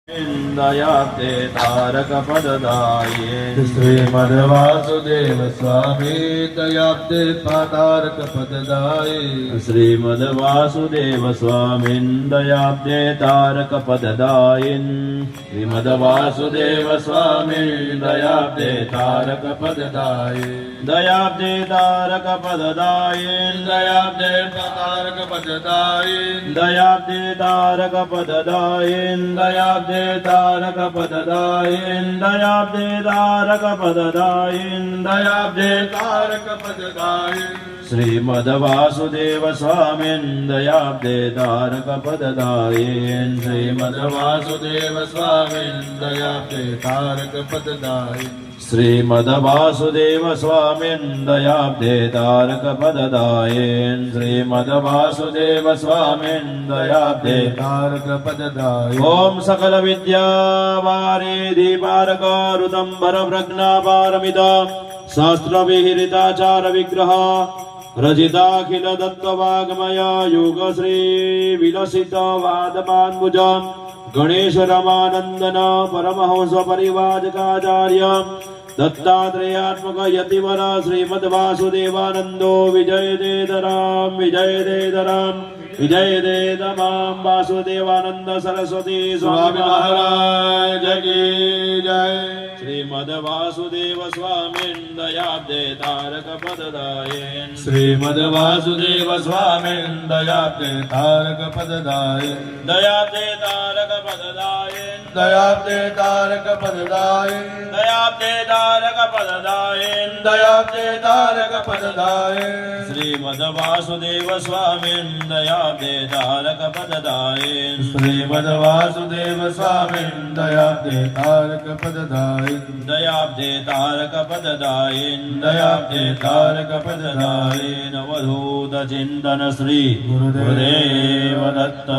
दयाब्दे तारक पददाये श्रीमद्वासुदेव स्वामी दयाब्दे तारक पददाये श्रीमद्वासुदेव स्वामिन् दयाब्दे तारक पददायिन् श्रीमद्वासुदेव स्वामिन् दयाब्दे तारक पददाये दयाब्दे तारक पददायिन् दयाब्दे तारक पददाये दयाब्दे तारक पददायिन् दयाब्दे तारक पददायिन् दयाब्दे तारक पददायिन् दयाब्दे तारक पददाये श्रीमद्वासुदेव स्वामिन् दयाब्दे तारक पददायिन् श्रीमद्वासुदेव स्वामिन् दयाब्दे तारक पददाये श्रीमद्वासुदेव स्वामिन् दयाब्दे तारक पददायिन् श्रीमद्वासुदेव स्वामिन् दयाब्दे तारक पददाये ओम सकल विद्या वारिधि पारक ऋतंबर प्रज्ञापारमित शास्त्र विहिताचार विग्रह रजिताखिल दत्तवाग्मय योग श्री विलसित वादपान्मुज गणेश रमानंदन परमहंस परिवाजकाचार्य दत्तात्रेयात्मक यतिवर श्रीमद्वासुदेवानंदो विजयदेतराम विजयदेतराम विजयदेतमां वासुदेवानंद सरस्वती स्वामी महाराज की जय श्रीमद्वासुदेव स्वामिन् दयाब्दे तारक पददायिन् श्रीमद्वासुदेव स्वामिन् दयाब्दे तारक पददाये दयाब्दे तारक पददायिन् दयाब्दे तारक पददाये दयाब्दे तारक पददायिन् दयाब्दे तारक पददाये श्रीमद्वासुदेव स्वामिन् दयाब्दे तारक पददायिन् श्रीमद्वासुदेव स्वामिन् दयाब्दे तारक पददाये दयाब्दे तारक पददायिन् दयाब्दे तारक पददायिन् अवधूत चिन्तन श्री गुरुदेव गुरुदेव दत्त